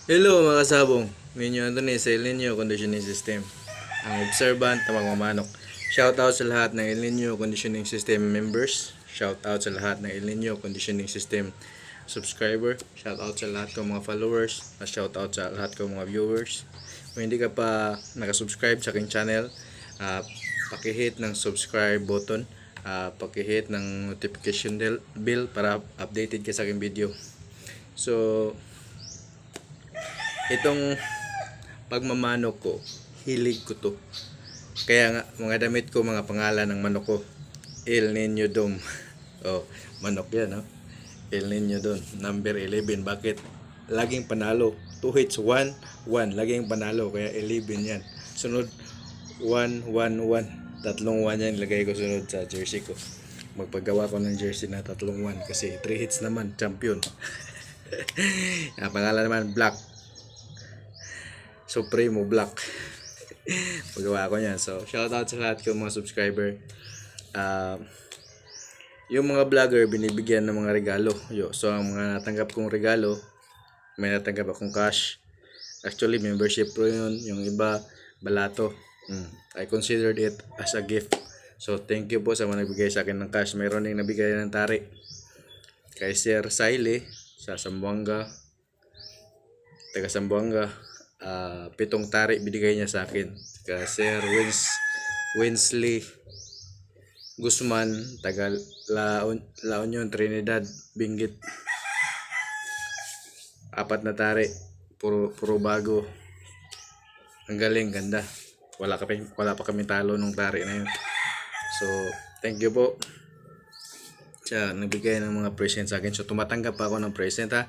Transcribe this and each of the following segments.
Hello mga kasabong, Ninyo Anthony sa El Nino Conditioning System, ang observant na magmamanok. Shoutout sa lahat ng El Nino Conditioning System members. Shoutout sa lahat ng El Nino Conditioning System subscriber. Shoutout sa lahat ng mga followers. At shoutout sa lahat ng mga viewers. Kung hindi ka pa nakasubscribe sa aking channel, pakihit ng subscribe button, pakihit ng notification bell para updated ka sa aking video. So, itong pagmamanok ko, hilig ko to. Kaya nga, mga damit ko, mga pangalan ng manok ko, El Nino Dome. Oh, manok yan, no? El Nino Dome, number 11. Bakit? Laging panalo. 2 hits, 1, 1. Laging panalo, kaya 11 yan. Sunod, 1, 1, 1. Tatlong 1 yan, lagay ko sunod sa jersey ko. Magpagawa ko ng jersey na tatlong 1 kasi 3 hits naman, champion. Ang pangalan naman, Black. Supremo Black. Pagawa ko niyan. So, shoutout sa lahat ko mga subscriber. Yung mga vlogger, binibigyan ng mga regalo. So, ang mga natanggap kong regalo, may natanggap akong cash. Actually, membership pro yun. Yung iba, balato. I considered it as a gift. So, thank you po sa mga nagbigay sa akin ng cash. Mayroon yung nabigay ng tari. Kay Sir Saile, sa Zamboanga. Taga Zamboanga. 7 tari binigay niya sa akin. Kasi Winsley Guzman, taga La Union, Trinidad, Benguet. 4 na tari, puro bago. Ang galing, ganda. Wala pa kami talo nung tari na yun. So, thank you po. Siya nagbigay ng mga present sa akin. So, tumatanggap pa ako ng present, ha.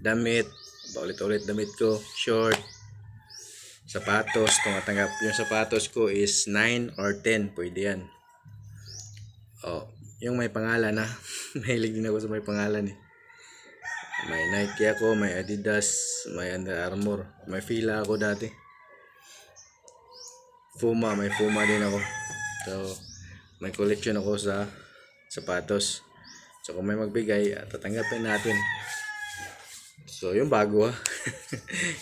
Damit, paulit-ulit damit ko, short, sapatos, tumatanggap. Yung sapatos ko is 9 or 10, pwede yan. Oh, yung may pangalan na. Mahilig din ako sa may pangalan eh. May Nike ako, may Adidas, may Under Armour, may Fila ako dati. May Puma din ako. So, may collection ako sa sapatos. So, kung may magbigay, tatanggapin natin. So, yung bago ha.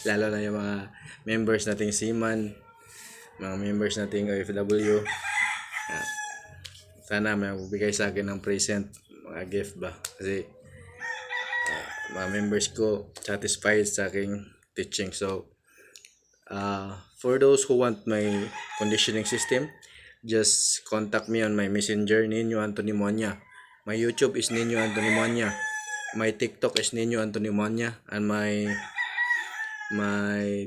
Lalo na yung mga members nating Seaman, mga members nating OFW. Sana may magbigay sa akin ng present, mga gift ba. Kasi mga members ko satisfied sa aking teaching. So, for those who want my conditioning system, just contact me on my messenger, Nino Anthony Monya. My YouTube is Nino Anthony Monya. My TikTok is Nino Anthony Monya. And my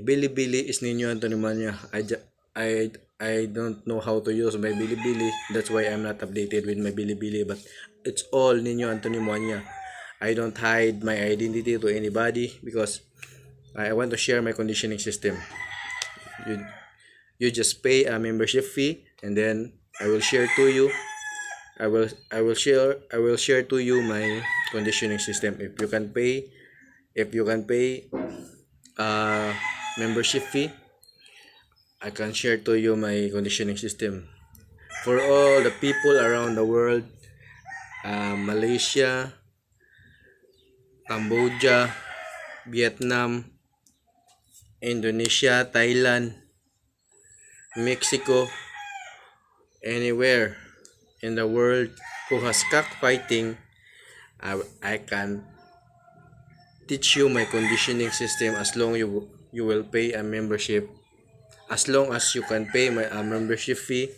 Bilibili is Nino Anthony Monya. I don't know how to use my Bilibili. That's why I'm not updated with my Bilibili. But it's all Nino Anthony Monya. I don't hide my identity to anybody because I want to share my conditioning system. You just pay a membership fee and then I will share to you. I will share to you my conditioning system. If you can pay membership fee, I can share to you my conditioning system. For all the people around the world, Malaysia, Cambodia, Vietnam, Indonesia, Thailand, Mexico, anywhere in the world who has cockfighting, I can teach you my conditioning system as long you will pay a membership. As long as you can pay my membership fee,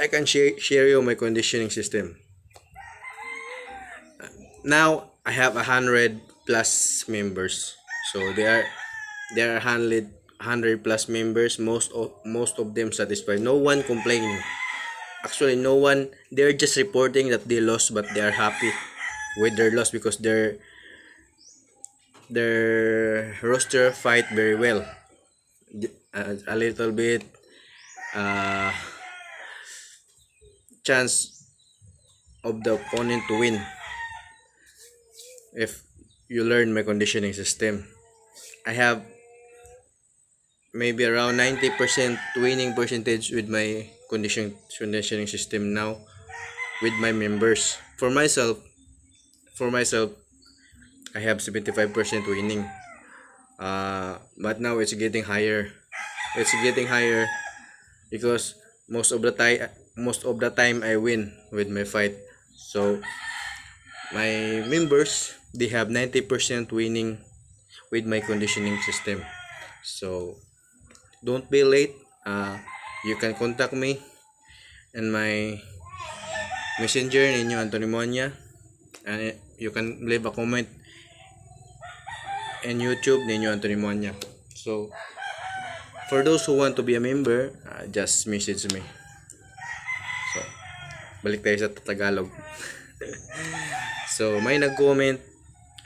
I can share you my conditioning system. Now I have 100 plus members. So there are 100 plus members. Most of them satisfied. No one complaining. Actually, no one. They're just reporting that they lost, but they are happy with their loss because their roster fight very well. A little bit chance of the opponent to win if you learn my conditioning system. I have maybe around 90% winning percentage with my conditioning system now with my members. For myself, I have 75% winning. But now it's getting higher. It's getting higher because most of the time I win with my fight. So my members, they have 90% winning with my conditioning system. So don't be late. You can contact me in my messenger ninyo Anthony Monya, and you can leave a comment in YouTube ninyo Anthony Monya. So for those who want to be a member, just message me. So balik tayo sa Tagalog. So may nag-comment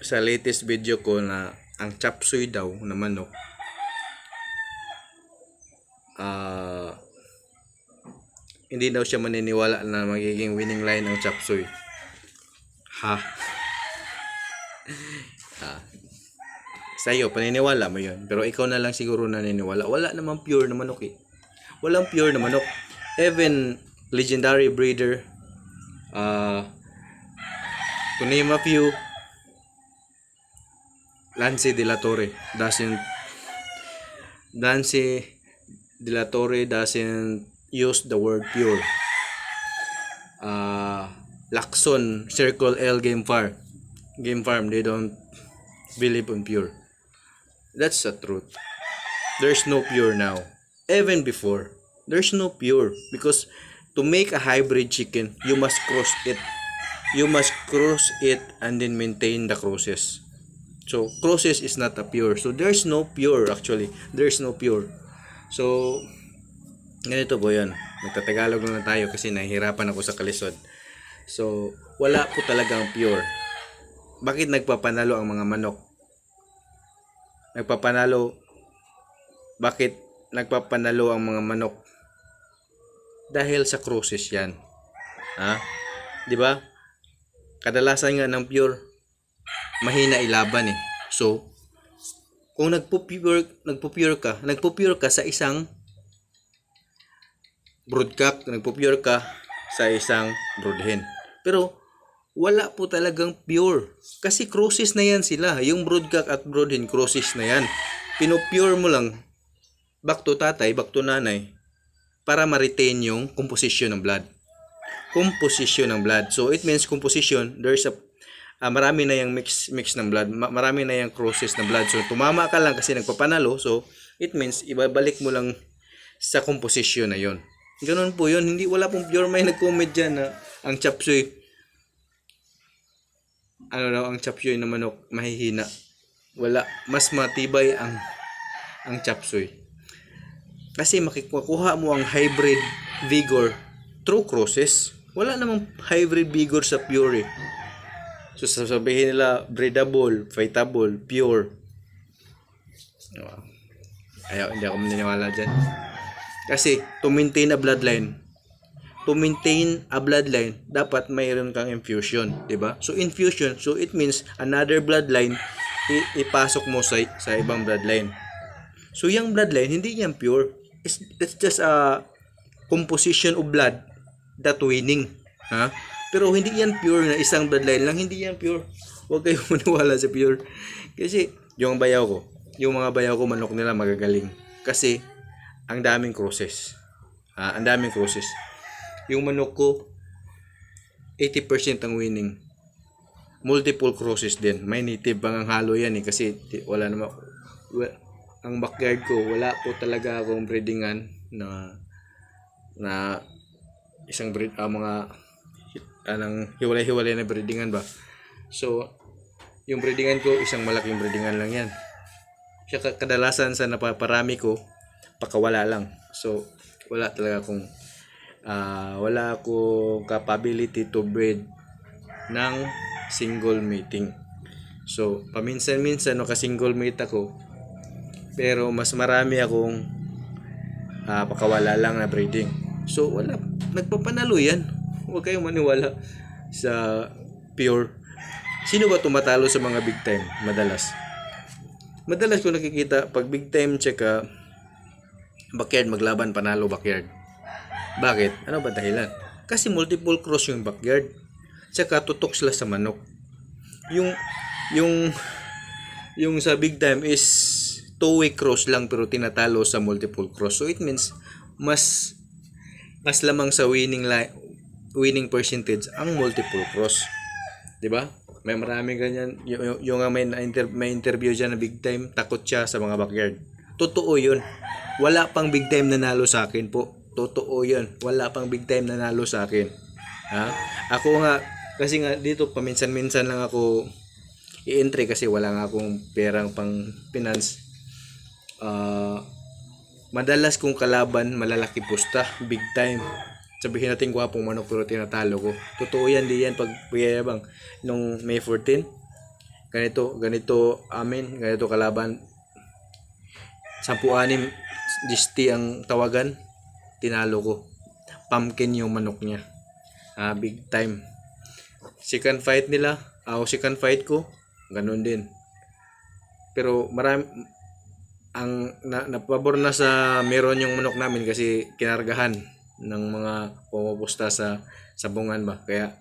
sa latest video ko na ang chop suey daw na manok hindi daw siya maniniwala na magiging winning line ang chop suey. Ha? Sa'yo, paniniwala mo yun. Pero ikaw na lang siguro naniniwala. Wala namang pure na manok eh. Walang pure na manok. Even legendary breeder, to name a few, Lance De La Torre doesn't use the word pure. Lacson Circle L Game Farm, they don't believe in pure. That's the truth. There's no pure now. Even before, there's no pure because to make a hybrid chicken, you must cross it. You must cross it and then maintain the crosses. So crosses is not a pure. So there's no pure actually. There's no pure. So ganito po yan. Magtatagalog na tayo kasi nahihirapan ako sa kalisod. So wala po talagang pure. Bakit nagpapanalo ang mga manok? Bakit nagpapanalo ang mga manok? Dahil sa crosses yan. Di ba? Kadalasan nga ng pure, mahina ilaban eh. So, kung nagpo-pure ka sa isang broodcock, nagpo-pure ka sa isang broodhen. Pero wala po talagang pure. Kasi crosses na yan sila. Yung broodcock at broodhen, crosses na yan. Pinopure mo lang back to tatay, back to nanay para ma-retain yung composition ng blood. So it means composition, there's marami na yung mix ng blood, marami na yung crosses ng blood. So tumama ka lang kasi nagpapanalo. So it means ibabalik mo lang sa composition na yon. Ganun po yun. Wala pong pure. May nag-comment dyan na ang chop suey, ang chop suey na manok mahihina. Wala, mas matibay ang chop suey. Kasi makukuha mo ang hybrid vigor through crosses. Wala namang hybrid vigor sa pure eh. So sasabihin nila breedable, fightable, pure. Hindi ako maniniwala dyan. Kasi to maintain a bloodline, dapat mayroon kang infusion, 'di ba? So infusion, so it means another bloodline ipasok mo sa ibang bloodline. So yung bloodline hindi yan pure. It's just a composition of blood that winning, Pero hindi yan pure na isang bloodline lang, hindi yan pure. Huwag kayong maniwala sa pure. Kasi yung mga bayaw ko manok nila magagaling. Kasi ang daming crosses. Yung manok ko 80% ang winning. Multiple crosses din. May native pang ang halo yan eh kasi wala naman ang backyard ko wala po talaga akong breedingan na isang breed mga hiwalay-hiwalay na breedingan ba. So yung breedingan ko isang malaking breedingan lang yan. Siya kadalasan sa napaparami ko pakawala lang. So wala talaga akong wala akong capability to breed ng single mating. So paminsan-minsan single mate ako, pero mas marami akong pakawala lang na breeding. So wala, nagpapanalo yan. Huwag kayong maniwala sa pure. Sino ba tumatalo sa mga big time? Madalas ko nakikita pag big time tsaka backyard maglaban, panalo backyard. Bakit? Ano ba dahilan? Kasi multiple cross yung backyard. Tsaka tutok sila sa manok. yung yung sa big time is two-way cross lang pero tinatalo sa multiple cross. So it means mas lamang sa winning percentage ang multiple cross. 'Di ba? May maraming ganyan. Yung may interview diyan na big time, takot siya sa mga backyard. Totoo 'yun. Wala pang big time nanalo sa akin po. Totoo 'yun. Wala pang big time nanalo sa akin. Ha? Ako nga kasi nga dito paminsan-minsan lang ako i-entry kasi wala nga akong perang pang finance. Madalas kong kalaban malalaki pusta, big time. Sabihin natin gwapong manok pero tinatalo ko. Totoo yan, di yan pag pagyayabang. Nung May 14, ganito amin, ganito kalaban. 10-6 disti ang tawagan, tinalo ko. Pumpkin yung manok niya. Big time. Second fight nila, second fight ko, ganun din. Pero marami ang napabor na sa meron yung manok namin kasi kinargahan ng mga pumupusta sa sabungan ba. Kaya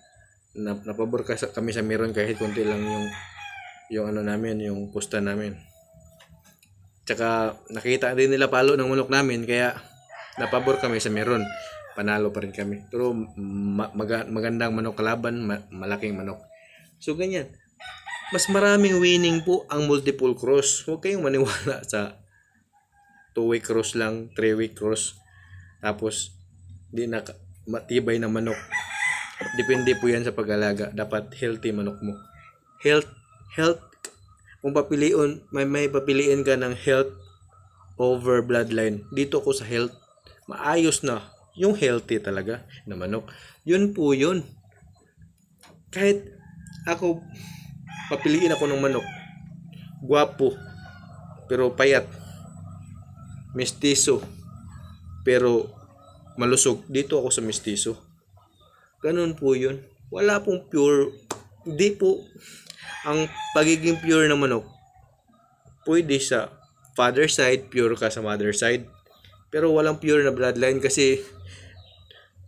napabor kami sa meron kahit konti lang yung ano namin, yung pusta namin. Tsaka nakita din nila palo ng manok namin kaya napabor kami sa meron. Panalo pa rin kami. Pero magandang manok kalaban, malaking manok. So ganyan. Mas maraming winning po ang multiple cross. Huwag kayong maniwala sa 2-way cross lang, 3-way cross. Tapos di na matibay na manok. Depende po yan sa pag-alaga. Dapat healthy manok mo. Health. Kung may papiliin ka ng health over bloodline. Dito ko sa health. Maayos na. Yung healthy talaga na manok. Yun po yun. Kahit ako, papiliin ako ng manok. Guwapo. Pero payat. Mestizo. Pero malusog. Dito ako sa mestizo. Ganun po yun. Wala pong pure. Hindi po. Ang pagiging pure ng manok, pwede sa father side, pure ka sa mother side. Pero walang pure na bloodline kasi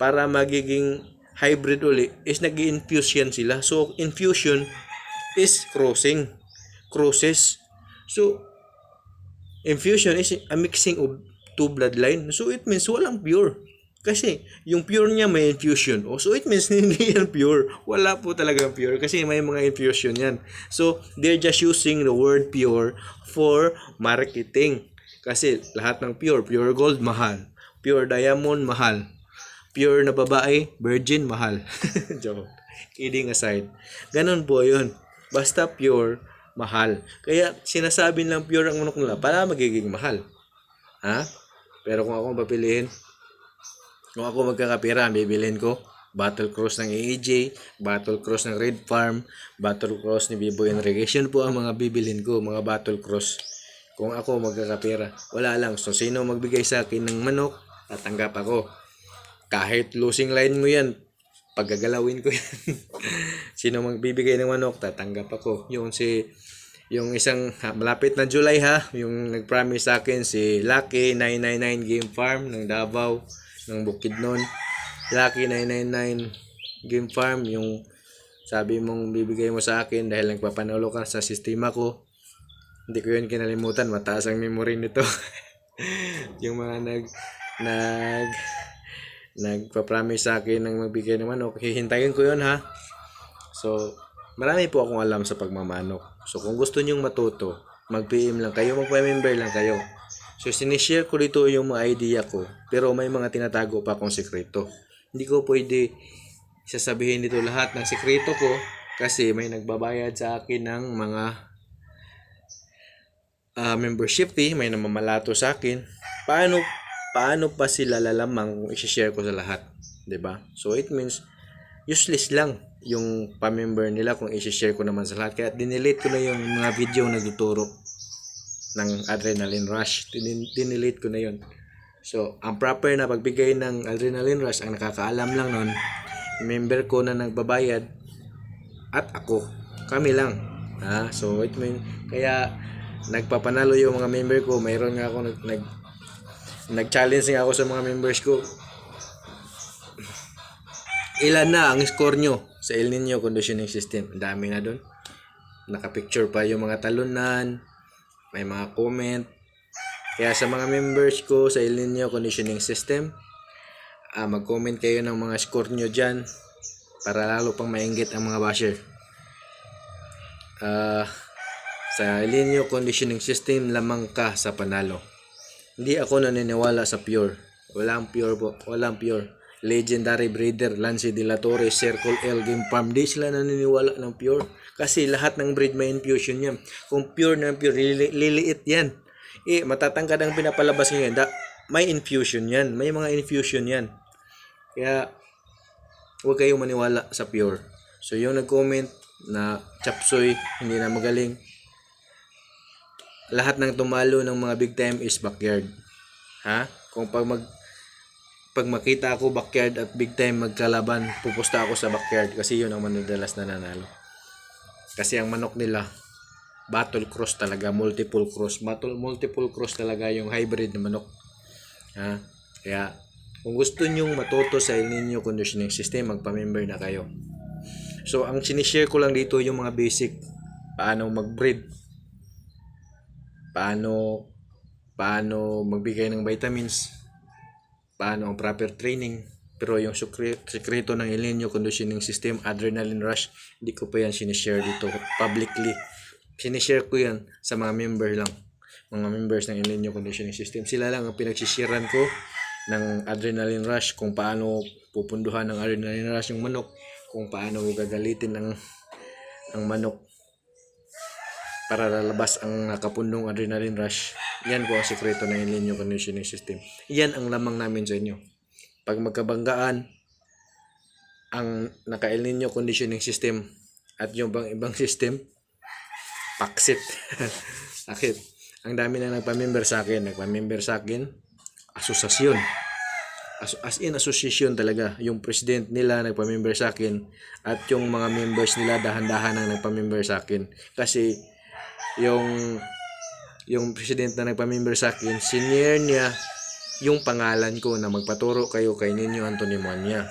para magiging hybrid uli is nag-i-infuse yan sila. So, infusion is crosses. So, infusion is a mixing of two bloodline. So, it means walang pure. Kasi, yung pure niya may infusion. So, it means hindi yan pure. Wala po talaga pure kasi may mga infusion yan. So, they're just using the word pure for marketing. Kasi, lahat ng pure gold, mahal. Pure diamond, mahal. Pure na babae, virgin, mahal. Joke. Kidding aside. Ganun po yun. Basta pure, mahal. Kaya, sinasabi lang pure ang manok nila para magiging mahal. Pero kung ako papiliin, kung ako magkakapira, bibilhin ko Battle Cross ng AEJ, Battle Cross ng Red Farm, Battle Cross ni Biboy Irrigation po ang mga bibilhin ko, mga Battle Cross. Kung ako magkakapira, wala lang. So, sino magbigay sa akin ng manok, tatanggap ako. Kahit losing line mo yan, paggagalawin ko yan. Sino magbibigay ng manok, tatanggap ako. Yung isang malapit na July yung nag-promise sa akin si Lucky 999 Game Farm ng Davao, ng Bukidnon. Lucky 999 Game Farm, yung sabi mong bibigay mo sa akin dahil nagpapanalo ka sa sistema ko. Hindi ko yun kinalimutan, mataas ang memory nito. Yung mga nagpa-promise sa akin ng magbigay ng manok, hihintayin ko yun So, marami po akong alam sa pagmamanok. So, kung gusto nyong matuto, mag-PM lang kayo, mag-member lang kayo. So, sinishare ko dito yung mga idea ko, pero may mga tinatago pa akong sekreto. Hindi ko pwede sasabihin dito lahat ng sekreto ko kasi may nagbabayad sa akin ng mga membership fee, may namamalato sa akin. Paano pa sila lalamang kung i-share ko sa lahat, 'di ba? So it means useless lang yung pa-member nila kung i-share ko naman sa lahat. Kaya dinelete ko na yung mga video na nagtuturo ng adrenaline rush. Dinelete ko na yun. So, ang proper na pagbigay ng adrenaline rush, ang nakakaalam lang nun, member ko na nagbabayad at ako. Kami lang. So, it means, kaya nagpapanalo yung mga member ko. Mayroon nga ako nag-challenge nga ako sa mga members ko. Ilan na ang score nyo sa El Nino Conditioning System? Ang dami na doon. Nakapicture pa yung mga talunan, may mga comment. Kaya sa mga members ko sa El Nino Conditioning System, mag-comment kayo ng mga score nyo dyan para lalo pang mainggit ang mga basher. Sa El Nino Conditioning System, lamang ka sa panalo. Hindi ako naniniwala sa pure. Walang pure po. Walang pure. Legendary breeder, Lance De La Torre, Circle L Game Farm. Di sila naniniwala ng pure. Kasi lahat ng breed may infusion yan. Kung pure na pure, liliit yan. Matatangkad ang pinapalabas ngayon. May infusion yan. May mga infusion yan. Kaya, huwag kayong maniwala sa pure. So, yung nag-comment na chapsoy, hindi na magaling, lahat ng tumalo ng mga big time is backyard. Kung pag makita ako backyard at big time magkalaban, pupusta ako sa backyard kasi yun ang madalas nananalo. Kasi ang manok nila, battle cross talaga, multiple cross talaga yung hybrid na manok. Kaya, kung gusto nyong matuto sa El Nino Conditioning System, magpa-member na kayo. So, ang sinishare ko lang dito yung mga basic. Paano mag-breed. Paano magbigay ng vitamins. Paano ang proper training. Pero yung sekreto ng El Nino Conditioning System, adrenaline rush, hindi ko pa yan sinishare dito publicly. Sinishare ko yan sa mga member lang. Mga members ng El Nino Conditioning System. Sila lang ang pinagsisharean ko ng adrenaline rush, kung paano pupunduhan ng adrenaline rush yung manok, kung paano gagalitin ang manok para lalabas ang nakapundong adrenaline rush. Yan po ang sekreto ng El Nino Conditioning System. Yan ang lamang namin sa inyo. Pag magkabanggaan ang naka El Nino Conditioning System at yung ibang system, paksit. Akit. Ang dami na nagpa-member sa akin. Asosasyon. As in association talaga. Yung president nila nagpa-member sa akin at yung mga members nila dahan-dahan ang nagpa-member sa akin. Kasi yung president na nagpa-member sa akin, senior niya yung pangalan ko na magpaturo kayo kay Nino Anthony Monya.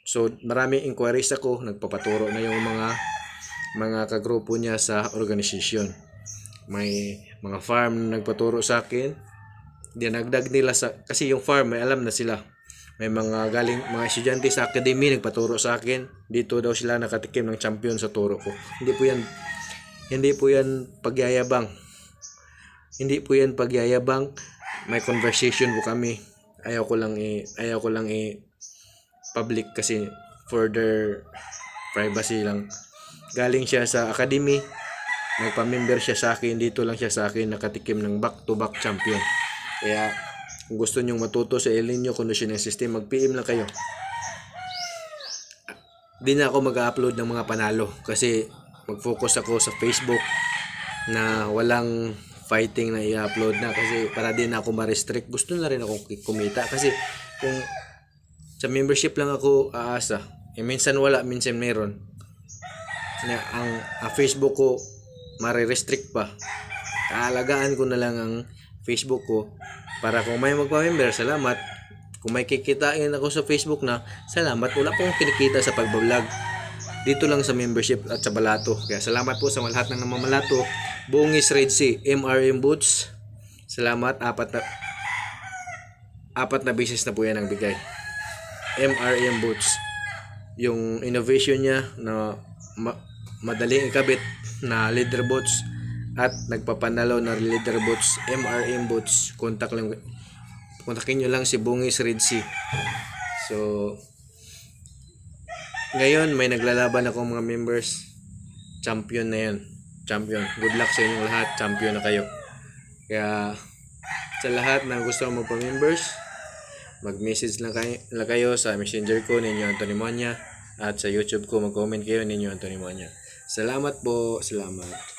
So maraming inquiries ako, nagpapaturo na yung mga kagrupo niya sa organisasyon. May mga farm na nagpaturo sa akin. Dinagdag nila kasi yung farm may alam na sila. May mga mga estudyante sa academy nagpaturo sa akin. Dito daw sila nakatikim ng champion sa turo ko. Hindi po yan pagyayabang. May conversation po kami. Ayaw ko lang public kasi for their privacy lang. Galing siya sa academy. Nagpa-member siya sa akin. Dito lang siya sa akin nakatikim ng back-to-back champion. Kaya, kung gusto nyong matuto sa El Nino Conditioning System, mag-PM lang kayo. Di na ako mag-upload ng mga panalo kasi mag-focus ako sa Facebook na walang fighting na i-upload na kasi para din ako ma-restrict. Gusto na rin ako kumita kasi kung sa membership lang ako aasa, minsan wala, minsan meron. Ang Facebook ko mare-restrict pa. Kaalagaan ko na lang ang Facebook ko para kung may magpa-member, salamat. Kung may kikitain ako sa Facebook na, salamat. Wala pong kinikita sa pagbablog. Dito lang sa membership at sa Balato. Kaya salamat po sa lahat ng namamalato. Bungis Red Sea, MRM Boots. Salamat. Apat na beses na po yan ang bigay. MRM Boots. Yung innovation niya na madaling ikabit na leather boots at nagpapanalo na leather boots, MRM Boots. Kontakin nyo lang si Bungis Red Sea. So ngayon may naglalaban ako mga members. Champion na yan. Champion. Good luck sa inyong lahat. Champion na kayo. Kaya sa lahat na gusto magpa-members, mag-message lang kayo sa messenger ko, Nino Anthony Monya, at sa YouTube ko mag-comment kayo, Nino Anthony Monya. Salamat po. Salamat.